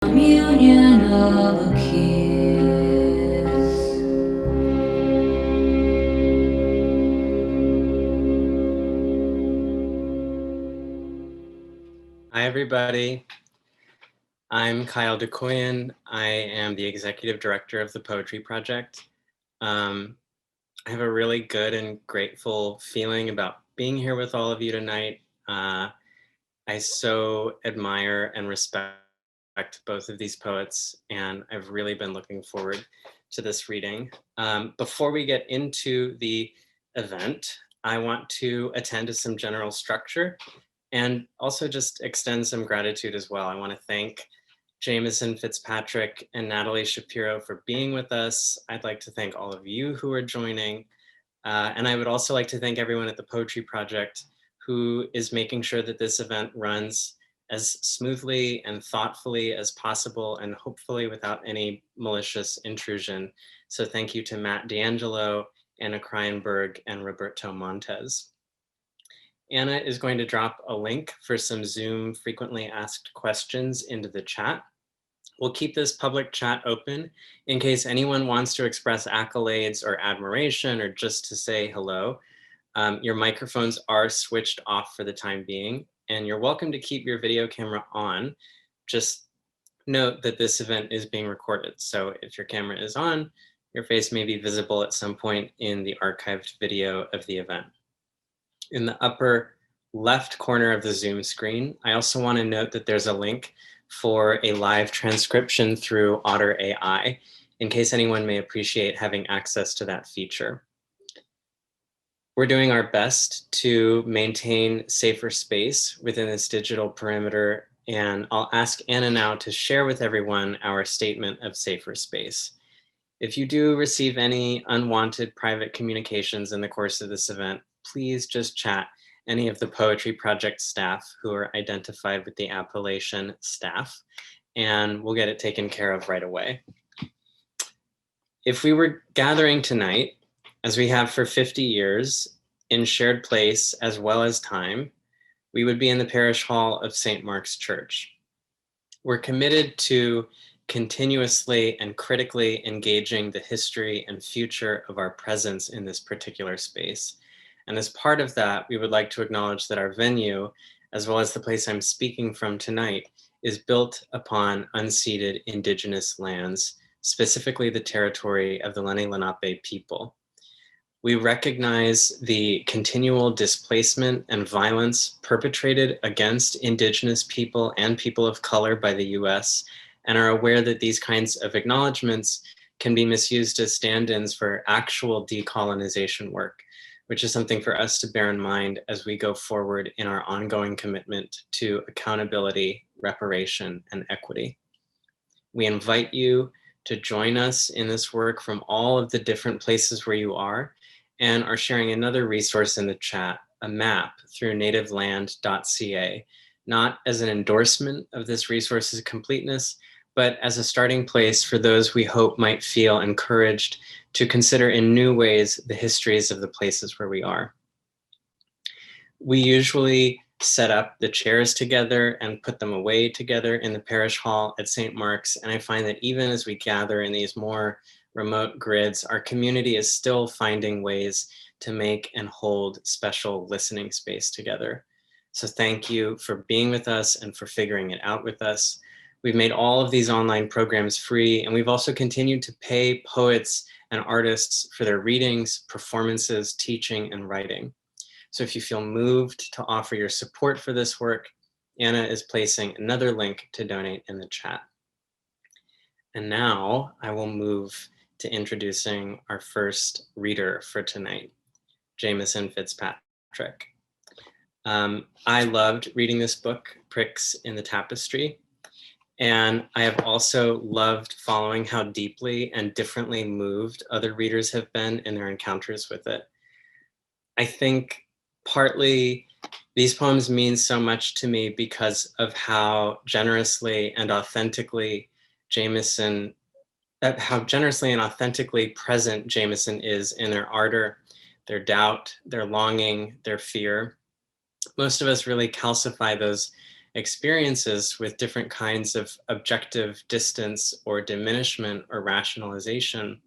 Communion of a kiss. Hi, everybody. I'm Kyle DeCoyan. I am the executive director of the Poetry Project. I have a really good and grateful feeling about being here with all of you tonight. I so admire and respect both of these poets, and I've really been looking forward to this reading. Before we get into the event, I want to attend to some general structure and also just extend some gratitude as well. I want to thank Jameson Fitzpatrick and Natalie Shapiro for being with us. I'd like to thank all of you who are joining. And I would also like to thank everyone at the Poetry Project who is making sure that this event runs as smoothly and thoughtfully as possible, and hopefully without any malicious intrusion. So thank you to Matt D'Angelo, Anna Kreinberg, and Roberto Montez. Anna is going to drop a link for some Zoom frequently asked questions into the chat. We'll keep this public chat open in case anyone wants to express accolades or admiration or just to say hello. Your microphones are switched off for the time being, and you're welcome to keep your video camera on. Just note that this event is being recorded. So if your camera is on, your face may be visible at some point in the archived video of the event. In the upper left corner of the Zoom screen, I also want to note that there's a link for a live transcription through Otter AI, in case anyone may appreciate having access to that feature. We're doing our best to maintain safer space within this digital perimeter, and I'll ask Anna now to share with everyone our statement of safer space. If you do receive any unwanted private communications in the course of this event, please just chat any of the Poetry Project staff who are identified with the appellation staff, and we'll get it taken care of right away. If we were gathering tonight, as we have for 50 years, in shared place as well as time, we would be in the parish hall of St. Mark's Church. We're committed to continuously and critically engaging the history and future of our presence in this particular space. And as part of that, we would like to acknowledge that our venue, as well as the place I'm speaking from tonight, is built upon unceded indigenous lands, specifically the territory of the Lenni Lenape people. We recognize the continual displacement and violence perpetrated against indigenous people and people of color by the US, and are aware that these kinds of acknowledgements can be misused as stand-ins for actual decolonization work, which is something for us to bear in mind as we go forward in our ongoing commitment to accountability, reparation, and equity. We invite you to join us in this work from all of the different places where you are, and are sharing another resource in the chat, a map through nativeland.ca, not as an endorsement of this resource's completeness, but as a starting place for those we hope might feel encouraged to consider in new ways the histories of the places where we are. We usually set up the chairs together and put them away together in the parish hall at St. Mark's, and I find that even as we gather in these more remote grids, our community is still finding ways to make and hold special listening space together. So thank you for being with us and for figuring it out with us. We've made all of these online programs free, and we've also continued to pay poets and artists for their readings, performances, teaching, and writing. So if you feel moved to offer your support for this work, Anna is placing another link to donate in the chat. And now I will move to introducing our first reader for tonight, Jameson Fitzpatrick. I loved reading this book, Pricks in the Tapestry, and I have also loved following how deeply and differently moved other readers have been in their encounters with it. I think partly these poems mean so much to me because of how generously and authentically present Jameson is in their ardor, their doubt, their longing, their fear. Most of us really calcify those experiences with different kinds of objective distance or diminishment or rationalization.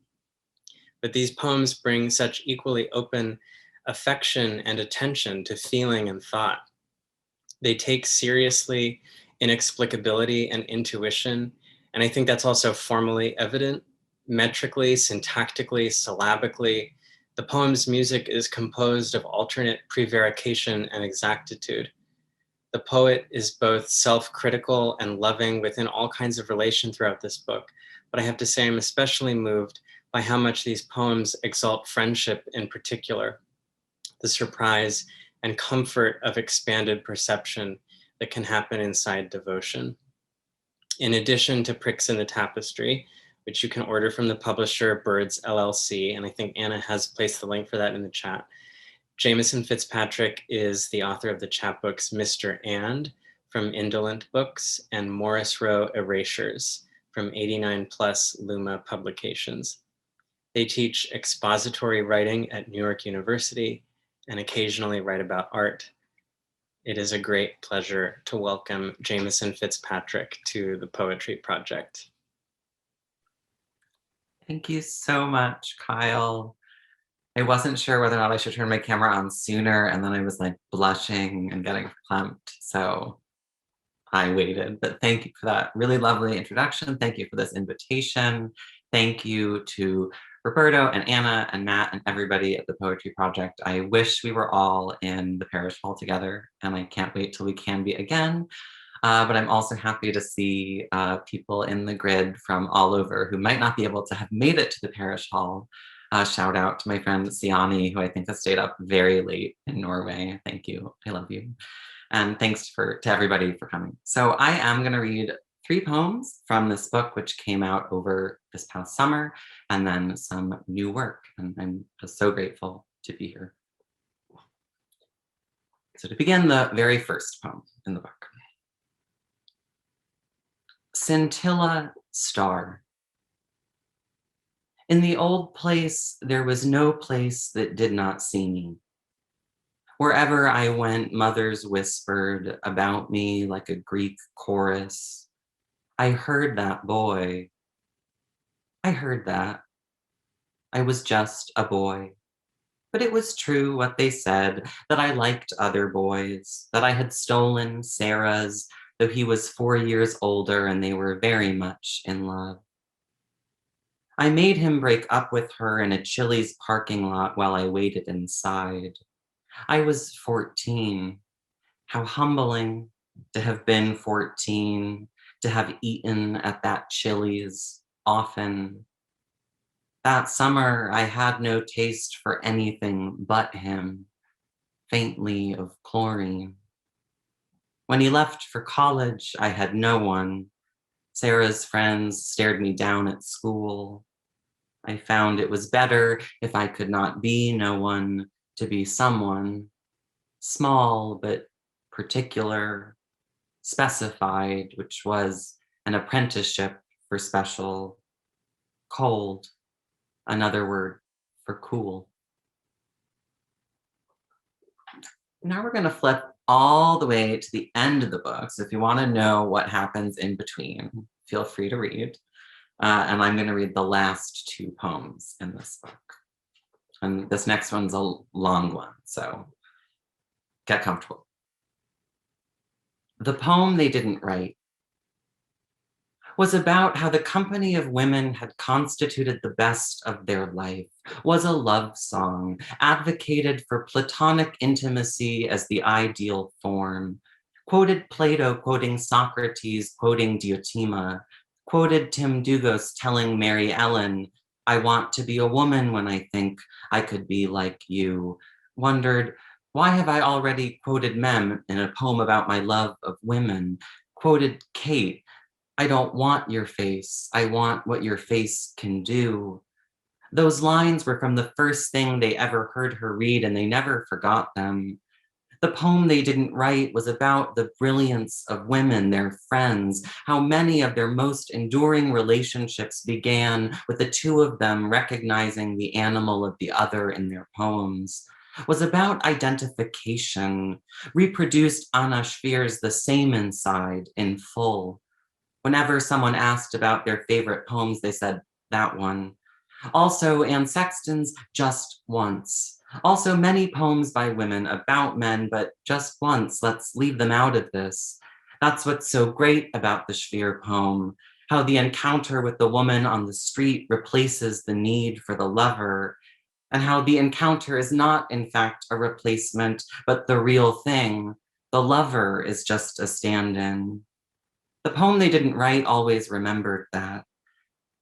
But these poems bring such equally open affection and attention to feeling and thought. They take seriously inexplicability and intuition, and I think that's also formally evident. Metrically, syntactically, syllabically, the poem's music is composed of alternate prevarication and exactitude. The poet is both self-critical and loving within all kinds of relation throughout this book, but I have to say I'm especially moved by how much these poems exalt friendship in particular, the surprise and comfort of expanded perception that can happen inside devotion. In addition to Pricks in the Tapestry, which you can order from the publisher Birds LLC, and I think Anna has placed the link for that in the chat, Jameson Fitzpatrick is the author of the chapbooks Mr. And from Indolent Books and Morris Row Erasures from 89 Plus Luma Publications. They teach expository writing at New York University and occasionally write about art. It is a great pleasure to welcome Jameson Fitzpatrick to the Poetry Project. Thank you so much, Kyle. I wasn't sure whether or not I should turn my camera on sooner, and then I was like blushing and getting clumped, so I waited. But thank you for that really lovely introduction. Thank you for this invitation. Thank you to Roberto and Anna and Matt and everybody at the Poetry Project. I wish we were all in the parish hall together, and I can't wait till we can be again. But I'm also happy to see people in the grid from all over who might not be able to have made it to the parish hall. Shout out to my friend Siani, who I think has stayed up very late in Norway. Thank you, I love you. And thanks to everybody for coming. So I am gonna read 3 poems from this book, which came out over this past summer, and then some new work. And I'm just so grateful to be here. So to begin, the very first poem in the book. Scintilla Star. In the old place, there was no place that did not see me. Wherever I went, mothers whispered about me like a Greek chorus. I heard that boy. I heard that. I was just a boy. But it was true what they said, that I liked other boys, that I had stolen Sarah's, though he was 4 years older and they were very much in love. I made him break up with her in a Chili's parking lot while I waited inside. I was 14. How humbling to have been 14, to have eaten at that Chili's often. That summer, I had no taste for anything but him, faintly of chlorine. When he left for college, I had no one. Sarah's friends stared me down at school. I found it was better if I could not be no one to be someone, small but particular, specified, which was an apprenticeship for special, cold, another word for cool. Now we're going to flip all the way to the end of the book. So if you want to know what happens in between, feel free to read. And I'm going to read the last 2 poems in this book. And this next one's a long one, so get comfortable. The poem they didn't write was about how the company of women had constituted the best of their life, was a love song, advocated for platonic intimacy as the ideal form, quoted Plato quoting Socrates, quoting Diotima, quoted Tim Dugos telling Mary Ellen, I want to be a woman when I think I could be like you, wondered, why have I already quoted Mem in a poem about my love of women, quoted Kate, I don't want your face, I want what your face can do. Those lines were from the first thing they ever heard her read, and they never forgot them. The poem they didn't write was about the brilliance of women, their friends, how many of their most enduring relationships began with the 2 of them recognizing the animal of the other in their poems. was about identification, reproduced Anna Schwir's The Same Inside in full. Whenever someone asked about their favorite poems, they said, that one. Also, Anne Sexton's Just Once. Also, many poems by women about men, but just once, let's leave them out of this. That's what's so great about the Schwier poem, how the encounter with the woman on the street replaces the need for the lover, and how the encounter is not, in fact, a replacement, but the real thing. The lover is just a stand-in. The poem they didn't write always remembered that.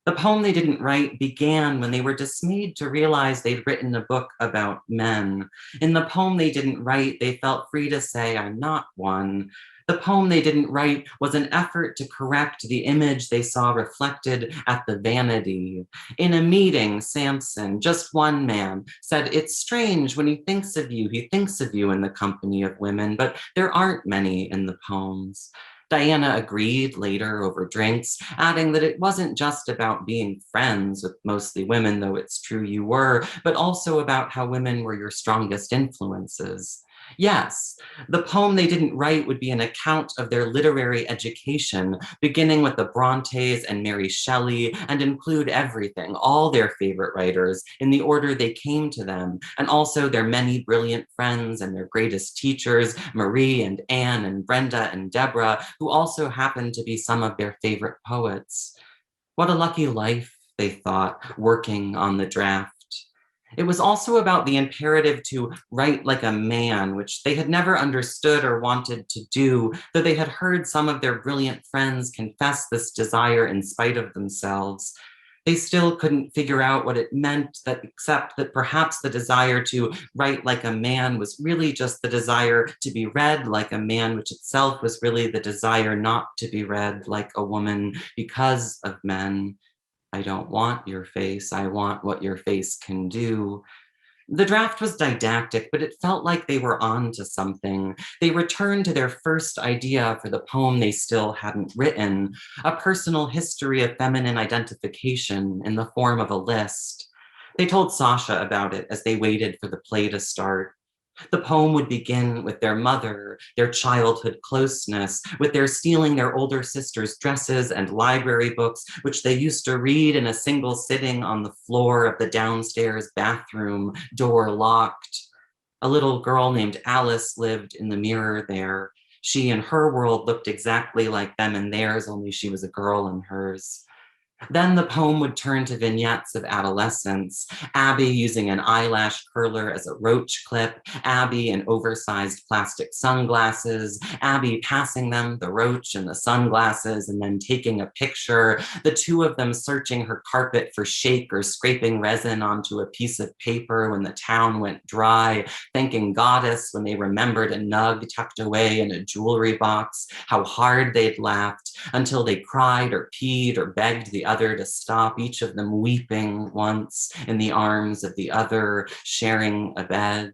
The poem they didn't write began when they were dismayed to realize they'd written a book about men. In the poem they didn't write, they felt free to say, I'm not one. The poem they didn't write was an effort to correct the image they saw reflected at the vanity. In a meeting, Samson, just one man, said, it's strange when he thinks of you in the company of women, but there aren't many in the poems. Diana agreed later over drinks, adding that it wasn't just about being friends with mostly women, though it's true you were, but also about how women were your strongest influences. Yes, the poem they didn't write would be an account of their literary education, beginning with the Brontes and Mary Shelley, and include everything, all their favorite writers, in the order they came to them, and also their many brilliant friends and their greatest teachers, Marie and Anne and Brenda and Deborah, who also happened to be some of their favorite poets. What a lucky life, they thought, working on the draft. It was also about the imperative to write like a man, which they had never understood or wanted to do, though they had heard some of their brilliant friends confess this desire in spite of themselves. They still couldn't figure out what it meant, except that perhaps the desire to write like a man was really just the desire to be read like a man, which itself was really the desire not to be read like a woman because of men. I don't want your face. I want what your face can do. The draft was didactic, but it felt like they were on to something. They returned to their first idea for the poem they still hadn't written, a personal history of feminine identification in the form of a list. They told Sasha about it as they waited for the play to start. The poem would begin with their mother, their childhood closeness, with their stealing their older sister's dresses and library books, which they used to read in a single sitting on the floor of the downstairs bathroom, door locked. A little girl named Alice lived in the mirror there. She and her world looked exactly like them and theirs, only she was a girl in hers. Then the poem would turn to vignettes of adolescence, Abby using an eyelash curler as a roach clip, Abby in oversized plastic sunglasses, Abby passing them the roach and the sunglasses and then taking a picture, the two of them searching her carpet for shake or scraping resin onto a piece of paper when the town went dry, thanking Goddess when they remembered a nug tucked away in a jewelry box, how hard they'd laughed until they cried or peed or begged the other to stop, each of them weeping once in the arms of the other, sharing a bed.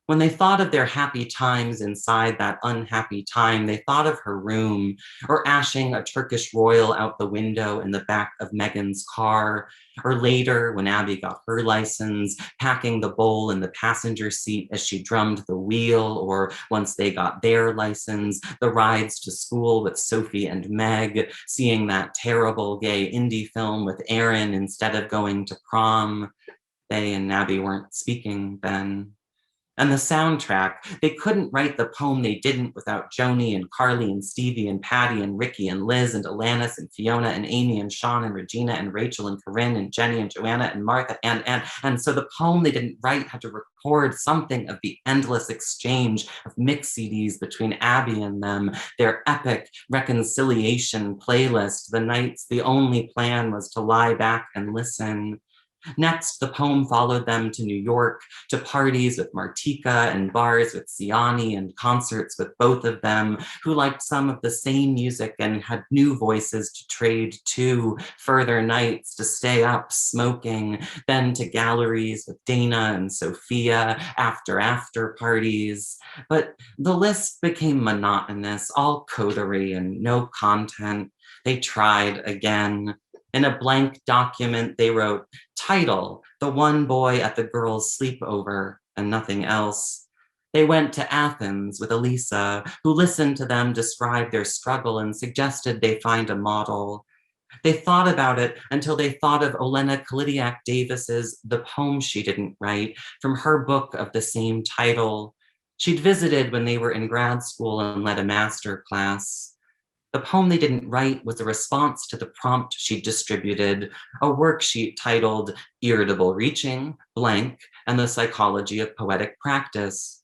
When they thought of their happy times inside that unhappy time, they thought of her room, or ashing a Turkish royal out the window in the back of Megan's car, or later when Abby got her license, packing the bowl in the passenger seat as she drummed the wheel, or once they got their license, the rides to school with Sophie and Meg, seeing that terrible gay indie film with Aaron instead of going to prom. They and Abby weren't speaking then. And the soundtrack, they couldn't write the poem they didn't without Joni and Carly and Stevie and Patty and Ricky and Liz and Alanis and Fiona and Amy and Sean and Regina and Rachel and Corinne and Jenny and Joanna and Martha and so the poem they didn't write had to record something of the endless exchange of mix CDs between Abby and them, their epic reconciliation playlist, the nights the only plan was to lie back and listen. Next, the poem followed them to New York, to parties with Martika and bars with Siani and concerts with both of them, who liked some of the same music and had new voices to trade to, further nights to stay up smoking, then to galleries with Dana and Sophia, after parties. But the list became monotonous, all coterie and no content. They tried again. In a blank document, they wrote, title, The One Boy at the Girls' Sleepover. and nothing else. They went to Athens with Elisa, who listened to them describe their struggle and suggested they find a model. They thought about it until they thought of Olena Kalidiak Davis's The Poem She Didn't Write from her book of the same title. She'd visited when they were in grad school and led a master class. The poem they didn't write was a response to the prompt she distributed, a worksheet titled Irritable Reaching, Blank, and the Psychology of Poetic Practice.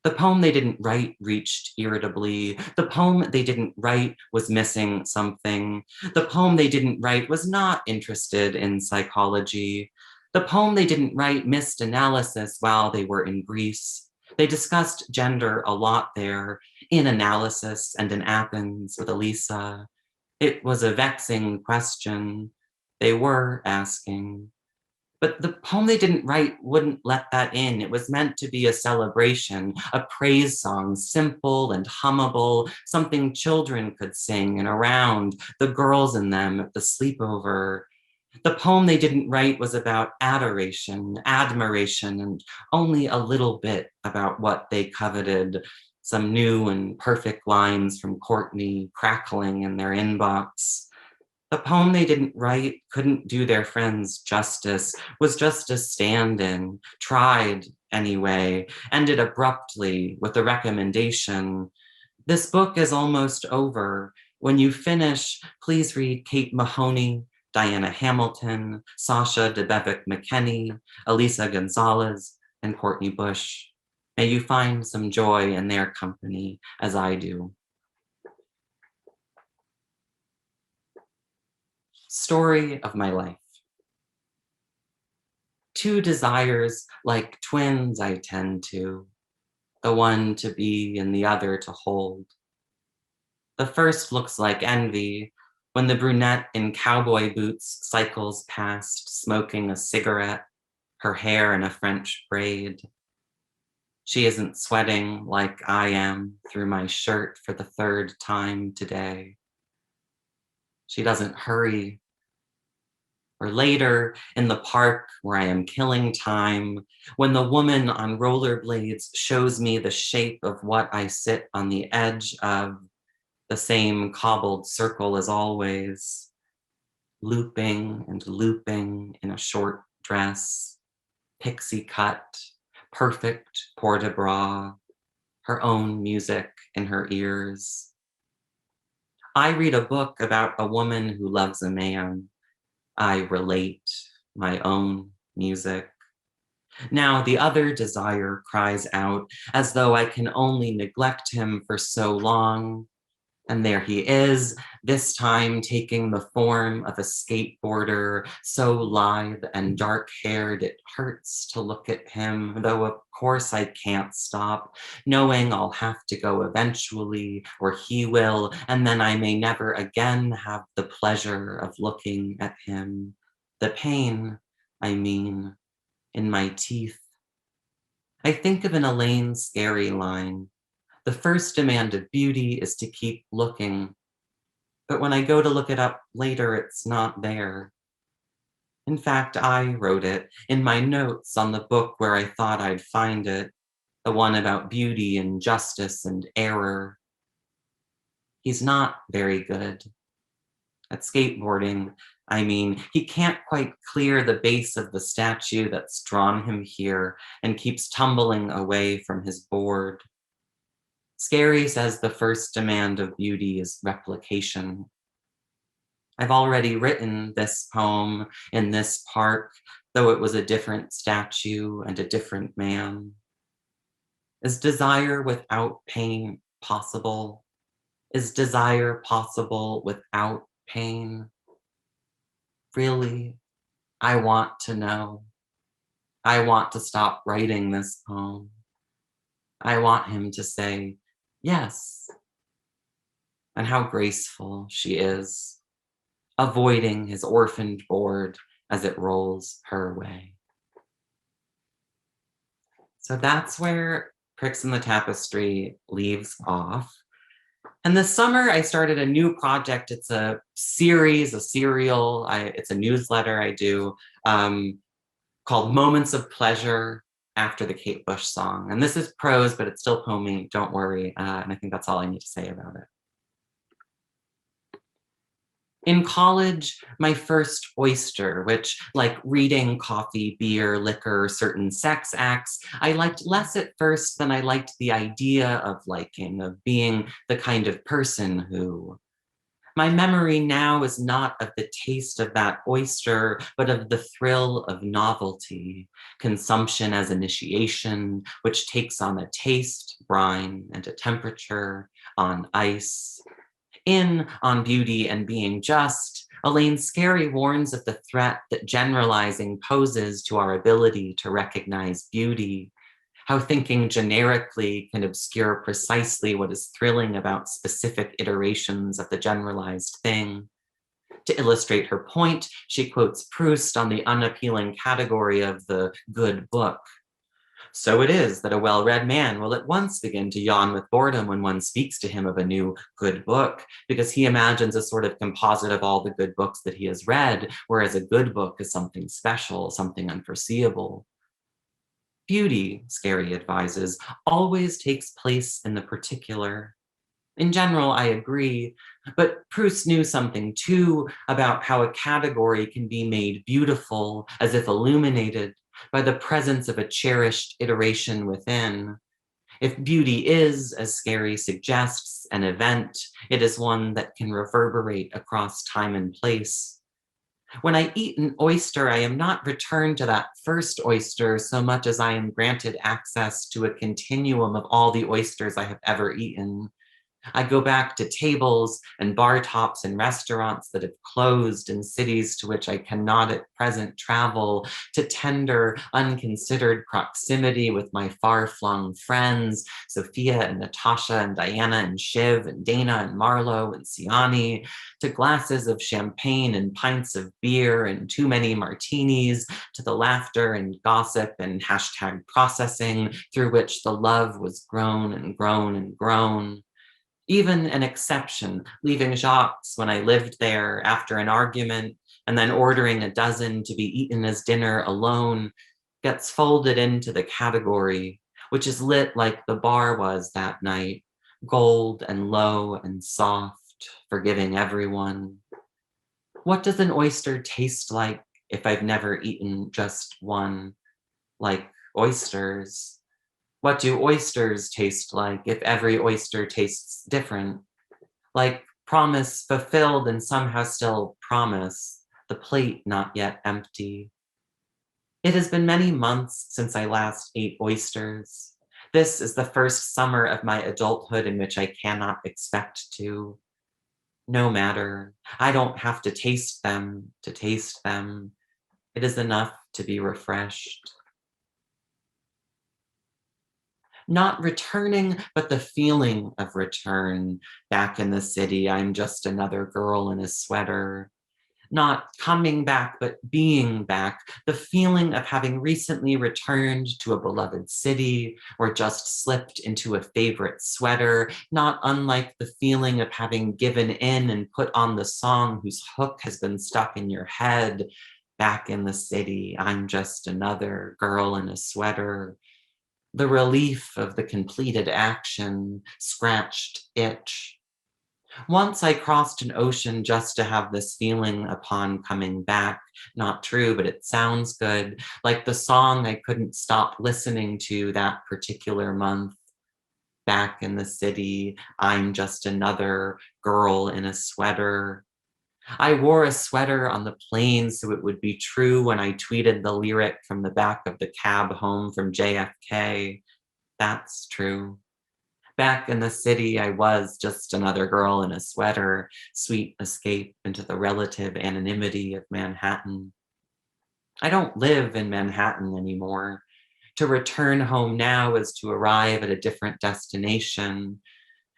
The poem they didn't write reached irritably. The poem they didn't write was missing something. The poem they didn't write was not interested in psychology. The poem they didn't write missed analysis while they were in Greece. They discussed gender a lot there, in analysis and in Athens with Elisa. It was a vexing question they were asking. But the poem they didn't write wouldn't let that in. It was meant to be a celebration, a praise song, simple and hummable, something children could sing and around, the girls in them at the sleepover. The poem they didn't write was about adoration, admiration, and only a little bit about what they coveted, some new and perfect lines from Courtney crackling in their inbox. The poem they didn't write couldn't do their friends justice, was just a stand-in, tried anyway, ended abruptly with a recommendation. This book is almost over. When you finish, please read Kate Mahoney, Diana Hamilton, Sasha DeBevick McKenney, Elisa Gonzalez, and Courtney Bush. May you find some joy in their company, as I do. Story of my life. Two desires like twins I tend to, the one to be and the other to hold. The first looks like envy when the brunette in cowboy boots cycles past, smoking a cigarette, her hair in a French braid. She isn't sweating like I am through my shirt for the third time today. She doesn't hurry. Or later in the park where I am killing time, when the woman on rollerblades shows me the shape of what I sit on the edge of, the same cobbled circle as always, looping and looping in a short dress, pixie cut, perfect port de bras, her own music in her ears. I read a book about a woman who loves a man. I relate my own music. Now the other desire cries out as though I can only neglect him for so long. And there he is, this time taking the form of a skateboarder, so lithe and dark-haired it hurts to look at him, though of course I can't stop, knowing I'll have to go eventually, or he will, and then I may never again have the pleasure of looking at him. The pain, I mean, in my teeth. I think of an Elaine Scarry line. The first demand of beauty is to keep looking, but when I go to look it up later, it's not there. In fact, I wrote it in my notes on the book where I thought I'd find it, the one about beauty and justice and error. He's not very good at skateboarding. I mean, he can't quite clear the base of the statue that's drawn him here and keeps tumbling away from his board. Scarry says the first demand of beauty is replication. I've already written this poem in this park, though it was a different statue and a different man. Is desire without pain possible? Is desire possible without pain? Really, I want to know. I want to stop writing this poem. I want him to say, yes. And how graceful she is, avoiding his orphaned board as it rolls her way. So that's where Pricks in the Tapestry leaves off. And this summer I started a new project. It's a series, a serial, it's a newsletter I do called Moments of Pleasure. after the Kate Bush song. And this is prose, but it's still poemy, don't worry. And I think that's all I need to say about it. In college, my first oyster, which, like reading, coffee, beer, liquor, certain sex acts, I liked less at first than I liked the idea of liking, of being the kind of person who. My memory now is not of the taste of that oyster, but of the thrill of novelty, consumption as initiation, which takes on a taste, brine, and a temperature, on ice. In On Beauty and Being Just, Elaine Scarry warns of the threat that generalizing poses to our ability to recognize beauty, how thinking generically can obscure precisely what is thrilling about specific iterations of the generalized thing. To illustrate her point, she quotes Proust on the unappealing category of the good book. So it is that a well-read man will at once begin to yawn with boredom when one speaks to him of a new good book, because he imagines a sort of composite of all the good books that he has read, whereas a good book is something special, something unforeseeable. Beauty, Scarry advises, always takes place in the particular. In general, I agree, but Proust knew something too about how a category can be made beautiful, as if illuminated, by the presence of a cherished iteration within. If beauty is, as Scarry suggests, an event, it is one that can reverberate across time and place. When I eat an oyster, I am not returned to that first oyster so much as I am granted access to a continuum of all the oysters I have ever eaten. I go back to tables and bar tops and restaurants that have closed in cities to which I cannot at present travel, to tender, unconsidered proximity with my far-flung friends, Sophia and Natasha and Diana and Shiv and Dana and Marlo and Siani, to glasses of champagne and pints of beer and too many martinis, to the laughter and gossip and hashtag processing through which the love was grown and grown and grown. Even an exception, leaving Jacques when I lived there after an argument and then ordering a dozen to be eaten as dinner alone, gets folded into the category, which is lit like the bar was that night, gold and low and soft, forgiving everyone. What does an oyster taste like if I've never eaten just one? Like oysters. What do oysters taste like if every oyster tastes different? Like promise fulfilled and somehow still promise, the plate not yet empty. It has been many months since I last ate oysters. This is the first summer of my adulthood in which I cannot expect to. No matter, I don't have to taste them to taste them. It is enough to be refreshed. Not returning, but the feeling of return. Back in the city, I'm just another girl in a sweater. Not coming back, but being back. The feeling of having recently returned to a beloved city or just slipped into a favorite sweater. Not unlike the feeling of having given in and put on the song whose hook has been stuck in your head. Back in the city, I'm just another girl in a sweater. The relief of the completed action, scratched itch. Once I crossed an ocean just to have this feeling upon coming back. Not true, but it sounds good, like the song I couldn't stop listening to that particular month. Back in the city, I'm just another girl in a sweater. I wore a sweater on the plane so it would be true when I tweeted the lyric from the back of the cab home from JFK. That's true. Back in the city, I was just another girl in a sweater, sweet escape into the relative anonymity of Manhattan. I don't live in Manhattan anymore. To return home now is to arrive at a different destination.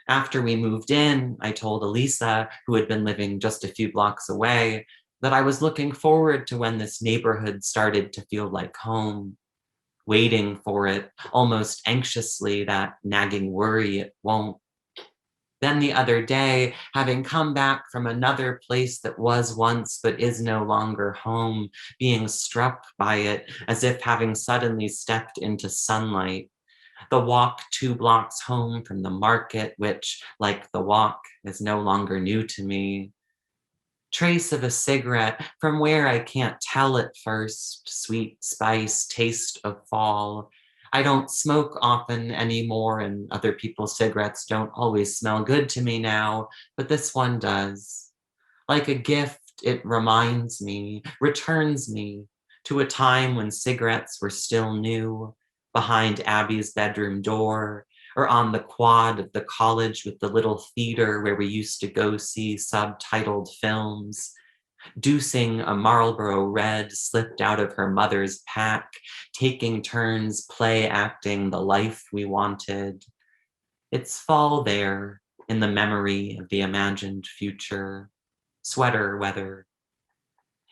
After we moved in, I told Elisa, who had been living just a few blocks away, that I was looking forward to when this neighborhood started to feel like home, waiting for it, almost anxiously, that nagging worry it won't. Then the other day, having come back from another place that was once but is no longer home, being struck by it as if having suddenly stepped into sunlight. The walk 2 blocks home from the market, which, like the walk, is no longer new to me. Trace of a cigarette from where I can't tell at first, sweet spice, taste of fall. I don't smoke often anymore, and other people's cigarettes don't always smell good to me now, but this one does. Like a gift, it reminds me, returns me to a time when cigarettes were still new, behind Abby's bedroom door, or on the quad of the college with the little theater where we used to go see subtitled films. Deucing a Marlboro Red slipped out of her mother's pack, taking turns play acting the life we wanted. It's fall there in the memory of the imagined future, sweater weather.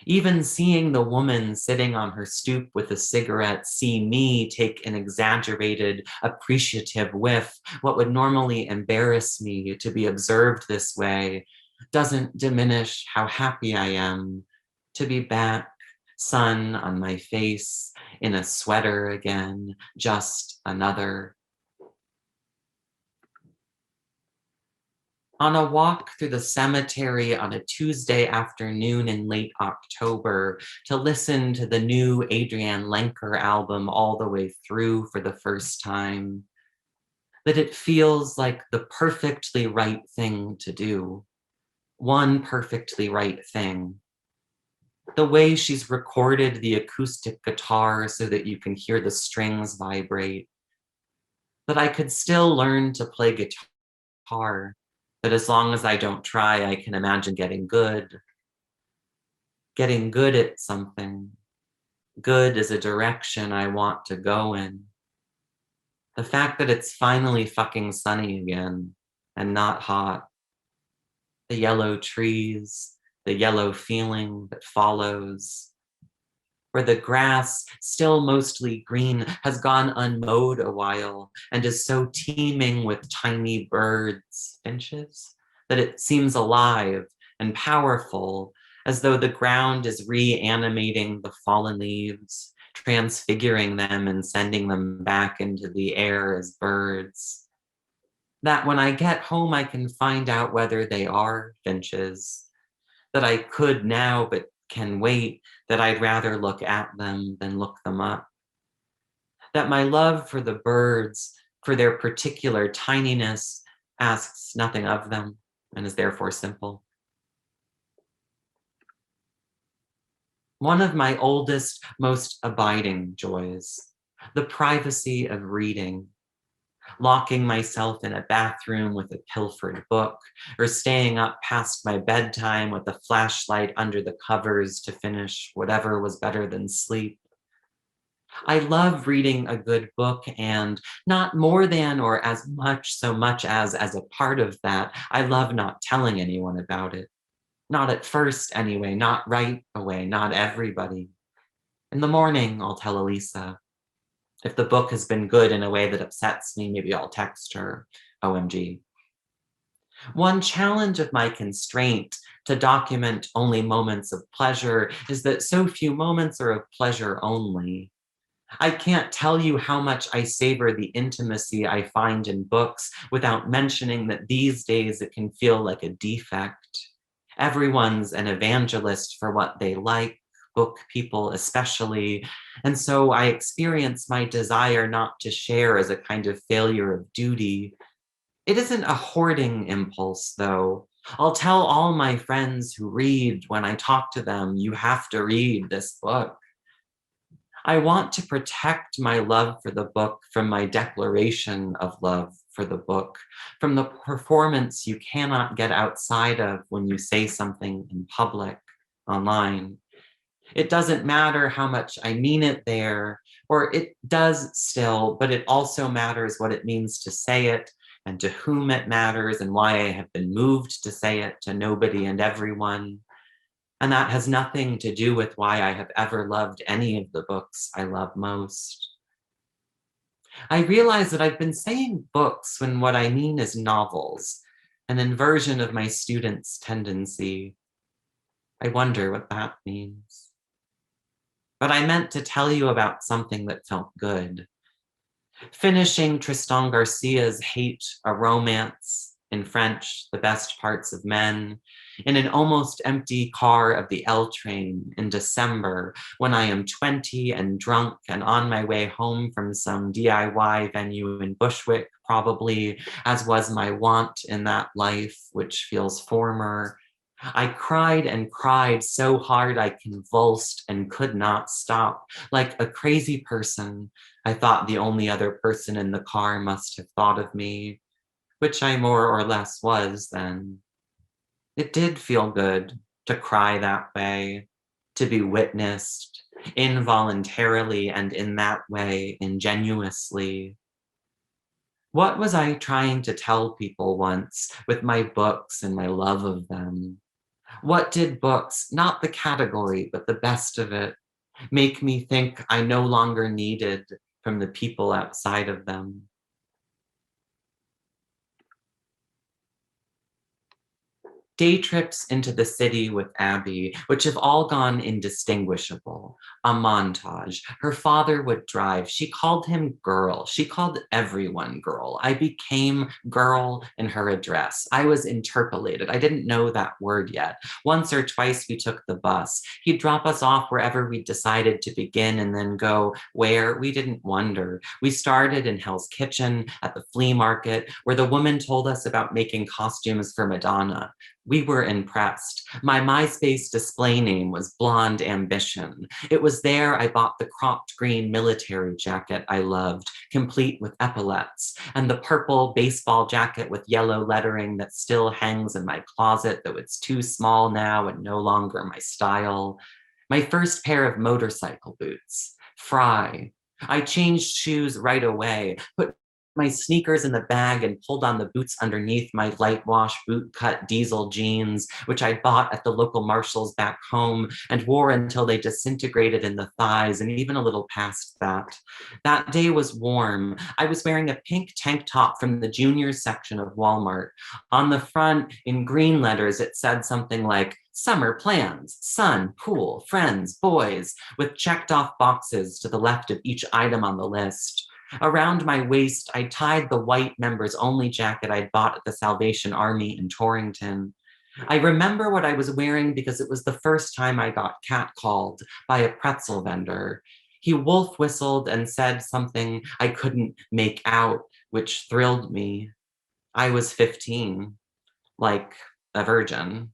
Even seeing the woman sitting on her stoop with a cigarette see me take an exaggerated, appreciative whiff, what would normally embarrass me to be observed this way, doesn't diminish how happy I am to be back, sun on my face, in a sweater again, just another. On a walk through the cemetery on a Tuesday afternoon in late October to listen to the new Adrienne Lenker album all the way through for the first time, that it feels like the perfectly right thing to do. One perfectly right thing. The way she's recorded the acoustic guitar so that you can hear the strings vibrate. That I could still learn to play guitar. That as long as I don't try, I can imagine getting good at something. Good is a direction I want to go in. The fact that it's finally fucking sunny again and not hot. The yellow trees, the yellow feeling that follows. Where the grass, still mostly green, has gone unmowed a while and is so teeming with tiny birds, finches, that it seems alive and powerful, as though the ground is reanimating the fallen leaves, transfiguring them and sending them back into the air as birds. That when I get home, I can find out whether they are finches, that I could now but can wait, that I'd rather look at them than look them up. That my love for the birds, for their particular tininess, asks nothing of them and is therefore simple. One of my oldest, most abiding joys, the privacy of reading, locking myself in a bathroom with a pilfered book, or staying up past my bedtime with a flashlight under the covers to finish whatever was better than sleep. I love reading a good book, and not more than or as much, so much as a part of that, I love not telling anyone about it. Not at first anyway, not right away, not everybody. In the morning, I'll tell Elisa. If the book has been good in a way that upsets me, maybe I'll text her, OMG. One challenge of my constraint to document only moments of pleasure is that so few moments are of pleasure only. I can't tell you how much I savor the intimacy I find in books without mentioning that these days it can feel like a defect. Everyone's an evangelist for what they like, book people especially, and so I experience my desire not to share as a kind of failure of duty. It isn't a hoarding impulse, though. I'll tell all my friends who read when I talk to them, you have to read this book. I want to protect my love for the book from my declaration of love for the book, from the performance you cannot get outside of when you say something in public, online. It doesn't matter how much I mean it there, or it does still, but it also matters what it means to say it and to whom it matters and why I have been moved to say it to nobody and everyone. And that has nothing to do with why I have ever loved any of the books I love most. I realize that I've been saying books when what I mean is novels, an inversion of my student's tendency. I wonder what that means. But I meant to tell you about something that felt good. Finishing Tristan Garcia's Hate, a Romance, in French, The Best Parts of Men, in an almost empty car of the L train in December, when I am 20 and drunk and on my way home from some DIY venue in Bushwick, probably, as was my wont in that life which feels former. I cried and cried so hard I convulsed and could not stop. Like a crazy person, I thought the only other person in the car must have thought of me, which I more or less was then. It did feel good to cry that way, to be witnessed, involuntarily and in that way, ingenuously. What was I trying to tell people once with my books and my love of them? What did books, not the category, but the best of it, make me think I no longer needed from the people outside of them? Day trips into the city with Abby, which have all gone indistinguishable. A montage. Her father would drive. She called him girl. She called everyone girl. I became girl in her address. I was interpolated. I didn't know that word yet. Once or twice we took the bus. He'd drop us off wherever we decided to begin and then go where we didn't wonder. We started in Hell's Kitchen at the flea market, where the woman told us about making costumes for Madonna. We were impressed. My MySpace display name was Blonde Ambition. It was there I bought the cropped green military jacket I loved, complete with epaulets, and the purple baseball jacket with yellow lettering that still hangs in my closet, though it's too small now and no longer my style. My first pair of motorcycle boots, Fry. I changed shoes right away, put my sneakers in the bag and pulled on the boots underneath my light wash bootcut diesel jeans, which I bought at the local Marshalls back home and wore until they disintegrated in the thighs and even a little past that. That day was warm. I was wearing a pink tank top from the juniors section of Walmart. On the front, in green letters, it said something like, summer plans, sun, pool, friends, boys, with checked off boxes to the left of each item on the list. Around my waist, I tied the white members only jacket I'd bought at the Salvation Army in Torrington. I remember what I was wearing because it was the first time I got catcalled by a pretzel vendor. He wolf whistled and said something I couldn't make out, which thrilled me. I was 15, like a virgin.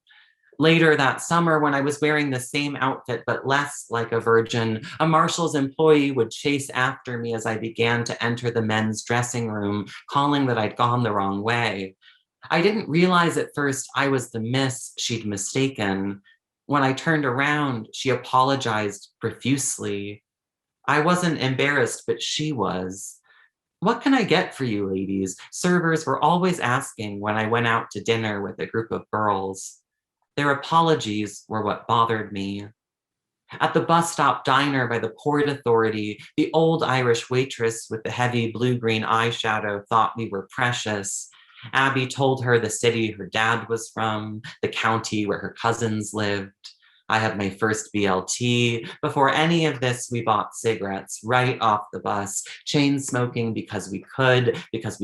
Later that summer, when I was wearing the same outfit but less like a virgin, a Marshall's employee would chase after me as I began to enter the men's dressing room, calling that I'd gone the wrong way. I didn't realize at first I was the miss she'd mistaken. When I turned around, she apologized profusely. I wasn't embarrassed, but she was. What can I get for you, ladies? Servers were always asking when I went out to dinner with a group of girls. Their apologies were what bothered me. At the bus stop diner by the Port Authority, the old Irish waitress with the heavy blue-green eyeshadow thought we were precious. Abby told her the city her dad was from, the county where her cousins lived. I had my first BLT. Before any of this, we bought cigarettes right off the bus, chain smoking because we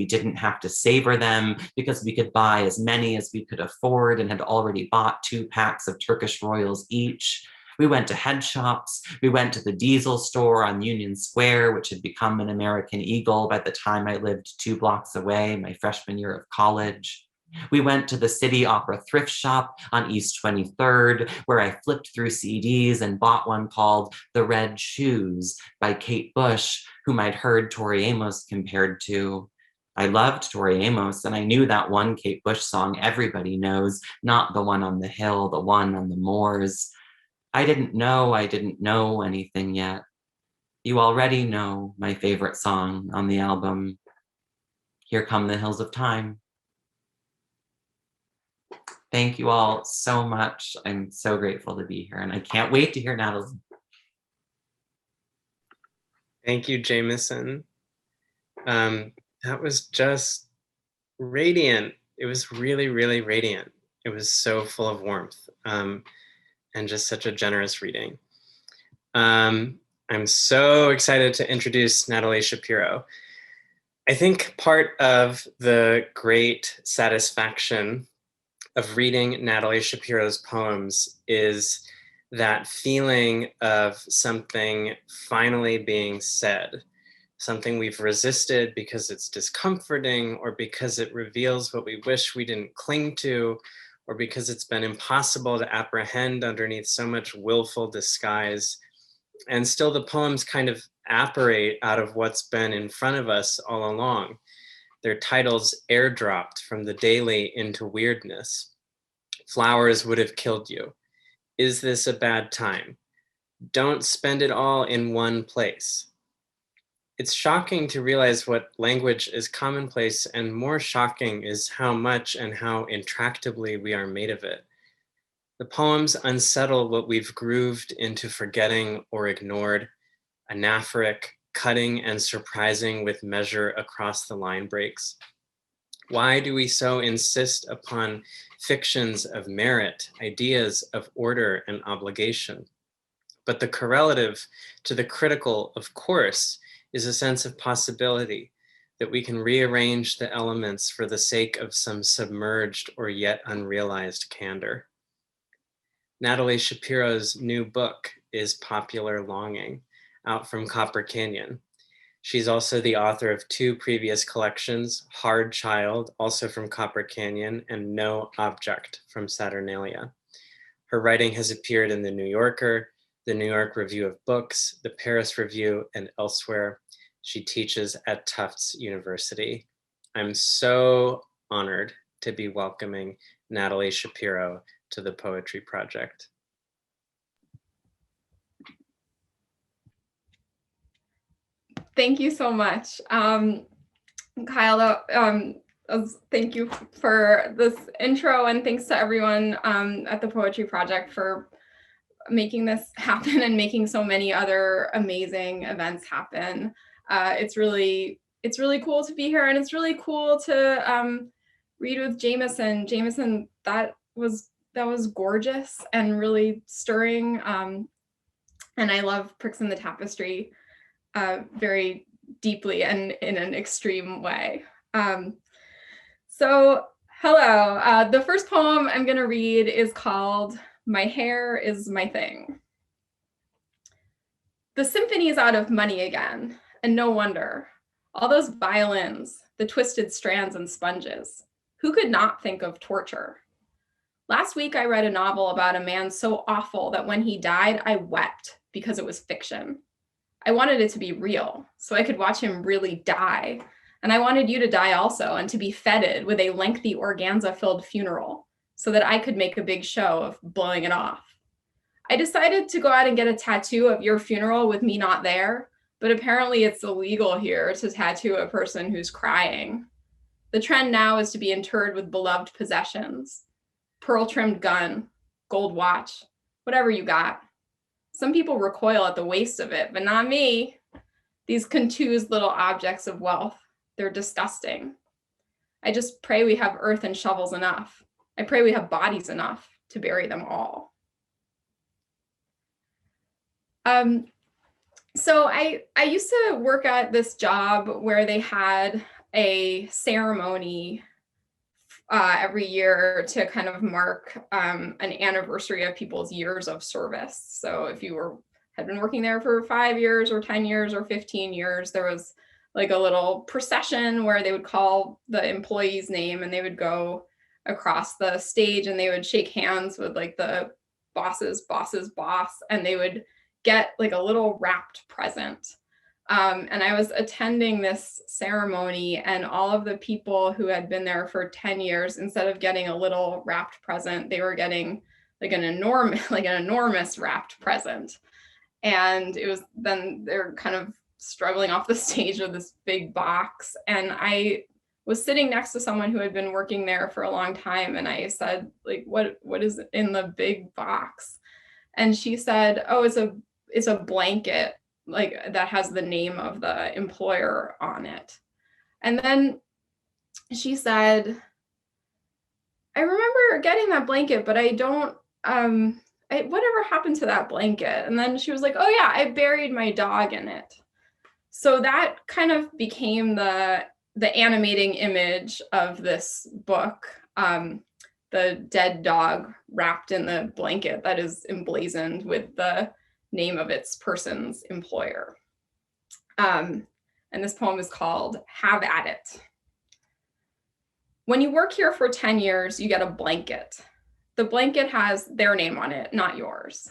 didn't have to savor them, because we could buy as many as we could afford and had already bought 2 packs of Turkish Royals each. We went to head shops. We went to the diesel store on Union Square, which had become an American Eagle by the time I lived 2 blocks away, my freshman year of college. We went to the City Opera thrift shop on East 23rd, where I flipped through CDs and bought one called The Red Shoes by Kate Bush, whom I'd heard Tori Amos compared to. I loved Tori Amos, and I knew that one Kate Bush song everybody knows, not the one on the hill, the one on the moors. I didn't know anything yet. You already know my favorite song on the album, Here Come the Hills of Time. Thank you all so much. I'm so grateful to be here, and I can't wait to hear Natalie. Thank you, Jameson. That was just radiant. it was really, really radiant. It was so full of warmth, and just such a generous reading. I'm so excited to introduce Natalie Shapiro. I think part of the great satisfaction of reading Natalie Shapiro's poems is that feeling of something finally being said, something we've resisted because it's discomforting, or because it reveals what we wish we didn't cling to, or because it's been impossible to apprehend underneath so much willful disguise. And still the poems kind of apparate out of what's been in front of us all along. Their titles airdropped from the daily into weirdness. Flowers would have killed you. Is this a bad time? Don't spend it all in one place. It's shocking to realize what language is commonplace, and more shocking is how much and how intractably we are made of it. The poems unsettle what we've grooved into forgetting or ignored, anaphoric, cutting and surprising with measure across the line breaks. Why do we so insist upon fictions of merit, ideas of order and obligation? But the correlative to the critical, of course, is a sense of possibility, that we can rearrange the elements for the sake of some submerged or yet unrealized candor. Natalie Shapiro's new book is Popular Longing, out from Copper Canyon. She's also the author of 2 previous collections, Hard Child, also from Copper Canyon, and No Object from Saturnalia. Her writing has appeared in The New Yorker, the New York Review of Books, the Paris Review, and elsewhere. She teaches at Tufts University. I'm so honored to be welcoming Natalie Shapiro to the Poetry Project. Thank you so much. Kyle, thank you for this intro, and thanks to everyone at the Poetry Project for making this happen and making so many other amazing events happen. It's really cool to be here, and it's really cool to read with Jameson. Jameson, that was gorgeous and really stirring. And I love Pricks in the Tapestry very deeply and in an extreme way. So hello, the first poem I'm gonna read is called My Hair is My Thing. The symphony's out of money again, and no wonder. All those violins, the twisted strands and sponges. Who could not think of torture? Last week I read a novel about a man so awful that when he died, I wept because it was fiction. I wanted it to be real, so I could watch him really die. And I wanted you to die also, and to be feted with a lengthy organza-filled funeral, so that I could make a big show of blowing it off. I decided to go out and get a tattoo of your funeral with me not there, but apparently it's illegal here to tattoo a person who's crying. The trend now is to be interred with beloved possessions. Pearl-trimmed gun, gold watch, whatever you got. Some people recoil at the waste of it, but not me. These contused little objects of wealth, they're disgusting. I just pray we have earth and shovels enough. I pray we have bodies enough to bury them all. So I used to work at this job where they had a ceremony every year to kind of mark an anniversary of people's years of service. So if you had been working there for 5 years or 10 years or 15 years, there was like a little procession where they would call the employee's name and they would go across the stage and they would shake hands with like the boss's boss, and they would get like a little wrapped present. And I was attending this ceremony, and all of the people who had been there for 10 years, instead of getting a little wrapped present, they were getting like an enormous wrapped present. And it was, then they're kind of struggling off the stage with this big box. And I was sitting next to someone who had been working there for a long time. And I said, like, what is in the big box? And she said, oh, it's a blanket, like that has the name of the employer on it. And then she said, I remember getting that blanket, but I don't, whatever happened to that blanket? And then she was like, oh yeah, I buried my dog in it. So that kind of became the animating image of this book, the dead dog wrapped in the blanket that is emblazoned with the name of its person's employer. And this poem is called Have at It. When you work here for 10 years, you get a blanket. The blanket has their name on it, not yours.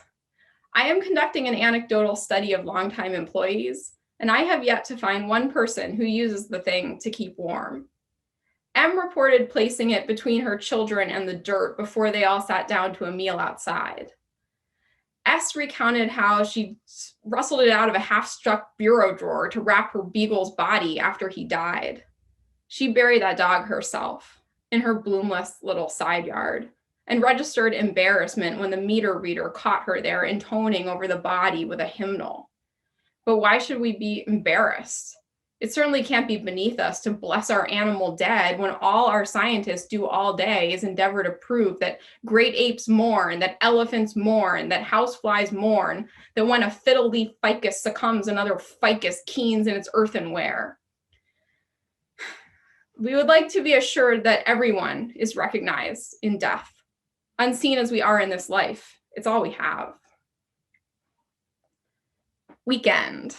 I am conducting an anecdotal study of longtime employees, and I have yet to find one person who uses the thing to keep warm. M reported placing it between her children and the dirt before they all sat down to a meal outside. S recounted how she rustled it out of a half-struck bureau drawer to wrap her beagle's body after he died. She buried that dog herself in her bloomless little side yard and registered embarrassment when the meter reader caught her there intoning over the body with a hymnal. But why should we be embarrassed? It certainly can't be beneath us to bless our animal dead when all our scientists do all day is endeavor to prove that great apes mourn, that elephants mourn, that houseflies mourn, that when a fiddle leaf ficus succumbs, another ficus keens in its earthenware. We would like to be assured that everyone is recognized in death, unseen as we are in this life. It's all we have. Weekend.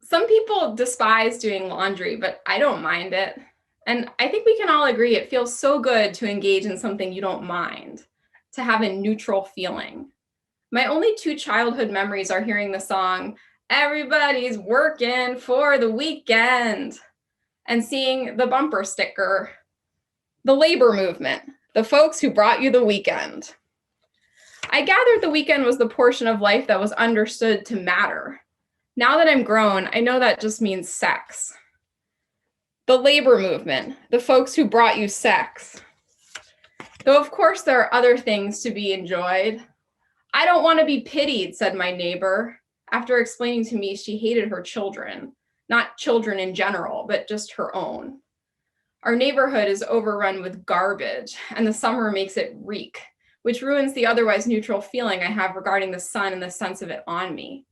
Some people despise doing laundry, but I don't mind it. And I think we can all agree it feels so good to engage in something you don't mind, to have a neutral feeling. My only 2 childhood memories are hearing the song, "Everybody's working for the weekend," and seeing the bumper sticker, "The labor movement, the folks who brought you the weekend." I gathered the weekend was the portion of life that was understood to matter. Now that I'm grown, I know that just means sex. The labor movement, the folks who brought you sex. Though of course there are other things to be enjoyed. "I don't want to be pitied," said my neighbor, after explaining to me she hated her children, not children in general, but just her own. Our neighborhood is overrun with garbage, and the summer makes it reek, which ruins the otherwise neutral feeling I have regarding the sun and the sense of it on me.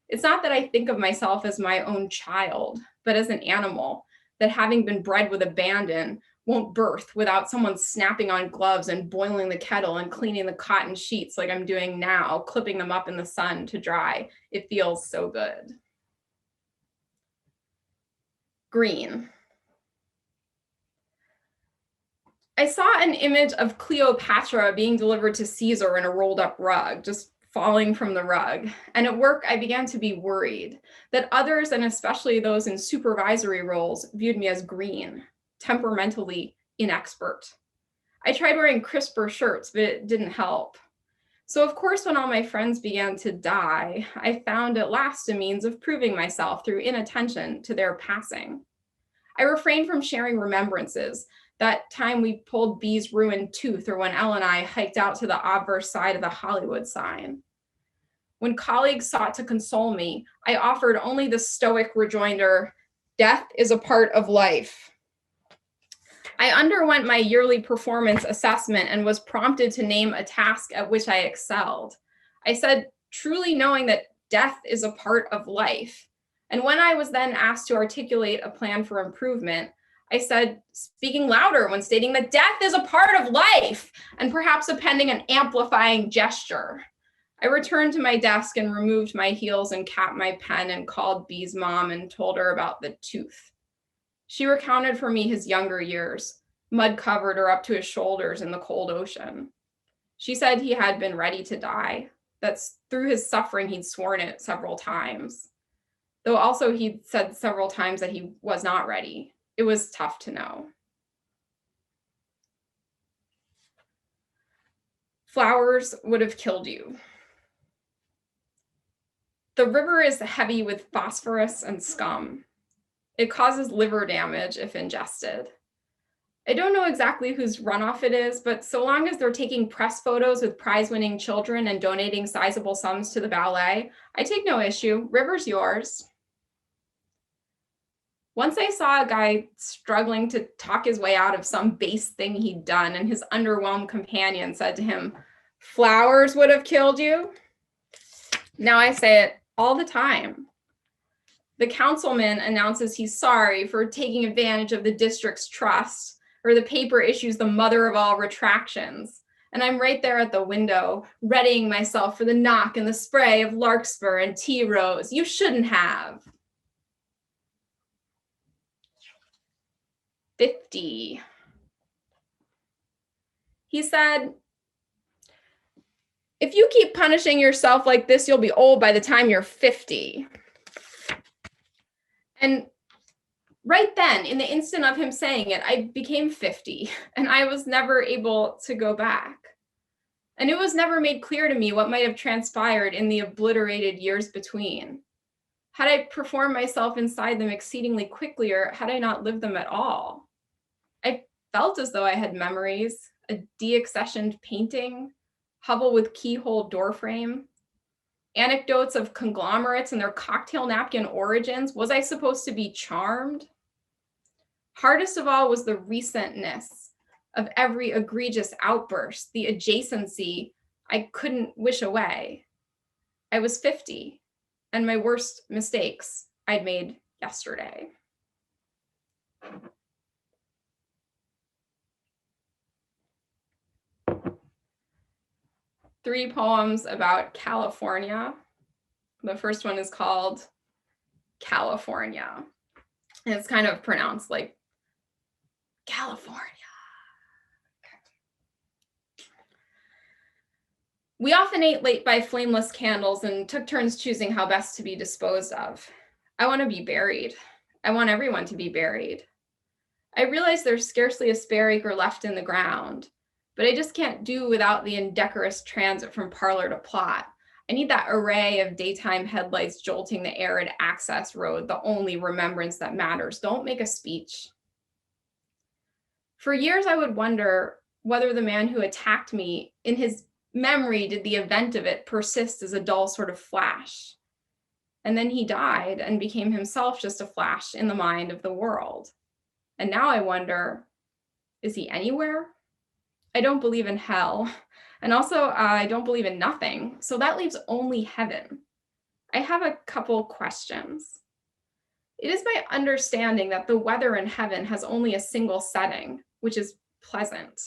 It's not that I think of myself as my own child, but as an animal that, having been bred with abandon, won't birth without someone snapping on gloves and boiling the kettle and cleaning the cotton sheets like I'm doing now, clipping them up in the sun to dry. It feels so good. Green. I saw an image of Cleopatra being delivered to Caesar in a rolled up rug, just falling from the rug. And at work, I began to be worried that others, and especially those in supervisory roles, viewed me as green, temperamentally inexpert. I tried wearing crisper shirts, but it didn't help. So of course, when all my friends began to die, I found at last a means of proving myself through inattention to their passing. I refrained from sharing remembrances, that time we pulled B's ruined tooth, or when Elle and I hiked out to the obverse side of the Hollywood sign. When colleagues sought to console me, I offered only the stoic rejoinder, "Death is a part of life." I underwent my yearly performance assessment and was prompted to name a task at which I excelled. I said, truly knowing that death is a part of life. And when I was then asked to articulate a plan for improvement, I said, speaking louder when stating that death is a part of life, and perhaps appending an amplifying gesture. I returned to my desk and removed my heels and capped my pen and called B's mom and told her about the tooth. She recounted for me his younger years, mud covered or up to his shoulders in the cold ocean. She said he had been ready to die, that through his suffering he'd sworn it several times. Though also he'd said several times that he was not ready. It was tough to know. Flowers would have killed you. The river is heavy with phosphorus and scum. It causes liver damage if ingested. I don't know exactly whose runoff it is, but so long as they're taking press photos with prize-winning children and donating sizable sums to the ballet, I take no issue. River's yours. Once I saw a guy struggling to talk his way out of some base thing he'd done, and his underwhelmed companion said to him, "Flowers would have killed you." Now I say it all the time. The councilman announces he's sorry for taking advantage of the district's trust, or the paper issues the mother of all retractions. And I'm right there at the window, readying myself for the knock and the spray of larkspur and tea rose. You shouldn't have. 50. He said, "If you keep punishing yourself like this, you'll be old by the time you're 50. And right then, in the instant of him saying it, I became 50, and I was never able to go back. And it was never made clear to me what might have transpired in the obliterated years between. Had I performed myself inside them exceedingly quickly, or had I not lived them at all? I felt as though I had memories, a deaccessioned painting, hovel with keyhole doorframe, anecdotes of conglomerates and their cocktail napkin origins. Was I supposed to be charmed? Hardest of all was the recentness of every egregious outburst, the adjacency I couldn't wish away. I was 50, and my worst mistakes I'd made yesterday. Three poems about California. The first one is called California. And it's kind of pronounced like California. We often ate late by flameless candles and took turns choosing how best to be disposed of. I want to be buried. I want everyone to be buried. I realize there's scarcely a spare acre left in the ground, but I just can't do without the indecorous transit from parlor to plot. I need that array of daytime headlights jolting the arid access road, the only remembrance that matters. Don't make a speech. For years, I would wonder whether the man who attacked me, in his memory, did the event of it persist as a dull sort of flash? And then he died and became himself just a flash in the mind of the world. And now I wonder, is he anywhere? I don't believe in hell. And also, I don't believe in nothing. So that leaves only heaven. I have a couple questions. It is my understanding that the weather in heaven has only a single setting, which is pleasant.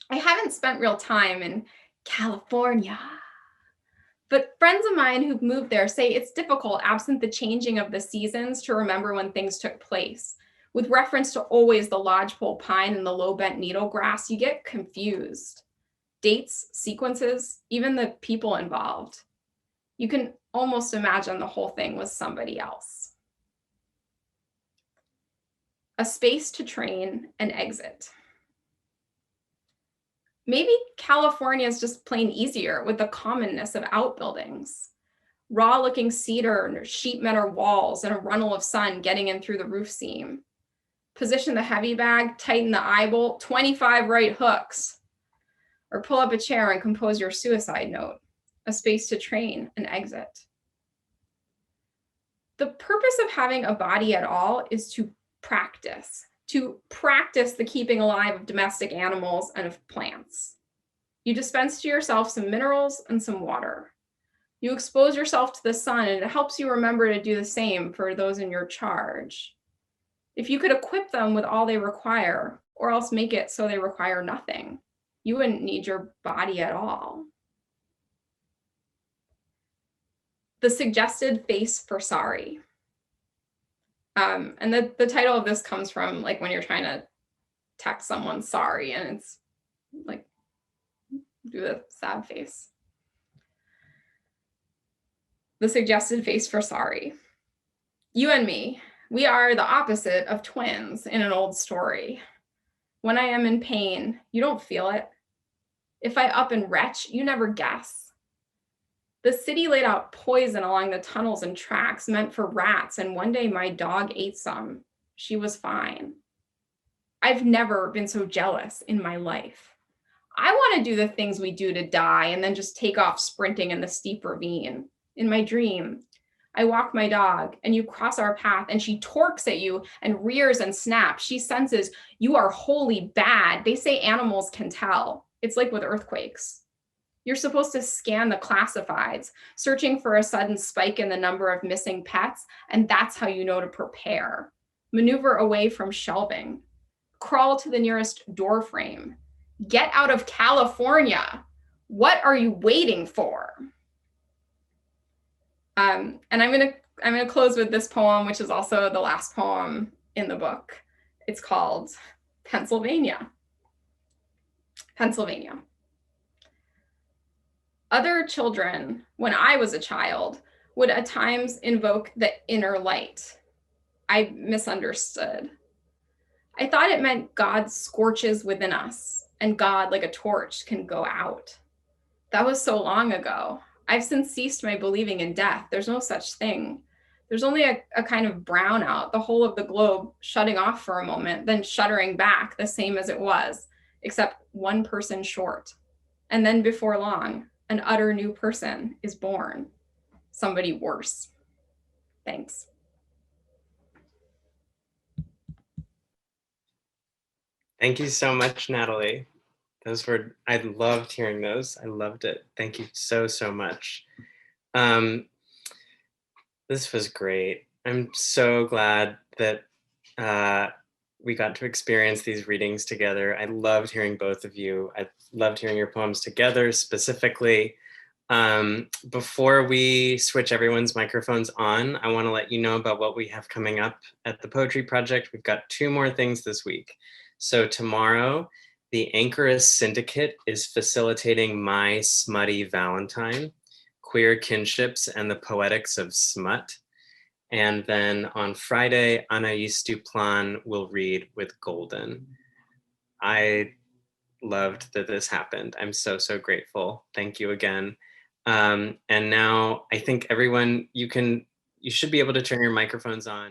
I haven't spent real time in California, but friends of mine who've moved there say it's difficult, absent the changing of the seasons, to remember when things took place. With reference to always the lodgepole pine and the low bent needle grass, you get confused. Dates, sequences, even the people involved. You can almost imagine the whole thing was somebody else. A space to train and exit. Maybe California is just plain easier with the commonness of outbuildings. Raw-looking cedar and sheet metal walls and a runnel of sun getting in through the roof seam. Position the heavy bag, tighten the eye bolt, 25 right hooks. Or pull up a chair and compose your suicide note. A space to train and exit. The purpose of having a body at all is to practice the keeping alive of domestic animals and of plants. You dispense to yourself some minerals and some water. You expose yourself to the sun, and it helps you remember to do the same for those in your charge. If you could equip them with all they require, or else make it so they require nothing, you wouldn't need your body at all. The suggested face for sorry. And the title of this comes from like when you're trying to text someone sorry, and it's like, do the sad face. The suggested face for sorry. You and me, we are the opposite of twins in an old story. When I am in pain, you don't feel it. If I up and retch, you never guess. The city laid out poison along the tunnels and tracks meant for rats, and one day my dog ate some. She was fine. I've never been so jealous in my life. I want to do the things we do to die and then just take off sprinting in the steep ravine. In my dream, I walk my dog and you cross our path and she torques at you and rears and snaps. She senses you are wholly bad. They say animals can tell. It's like with earthquakes. You're supposed to scan the classifieds, searching for a sudden spike in the number of missing pets, and that's how you know to prepare. Maneuver away from shelving. Crawl to the nearest door frame. Get out of California. What are you waiting for? And I'm gonna close with this poem, which is also the last poem in the book. It's called Pennsylvania. Pennsylvania. Other children, when I was a child, would at times invoke the inner light. I misunderstood. I thought it meant God scorches within us, and God, like a torch, can go out. That was so long ago. I've since ceased my believing in death. There's no such thing. There's only a kind of brownout, the whole of the globe shutting off for a moment, then shuttering back the same as it was, except one person short. And then before long, an utter new person is born. Somebody worse. Thanks. Thank you so much, Natalie. I loved hearing those. I loved it. Thank you so, so much. This was great. I'm so glad that we got to experience these readings together. I loved hearing both of you. I loved hearing your poems together specifically. Before we switch everyone's microphones on, I want to let you know about what we have coming up at the Poetry Project. We've got 2 more things this week. So tomorrow, the Anchoress Syndicate is facilitating My Smutty Valentine, Queer Kinships and the Poetics of Smut. And then on Friday, Anaïs Duplan will read with Golden. I loved that this happened. I'm so, so grateful. Thank you again. And now I think everyone, you should be able to turn your microphones on.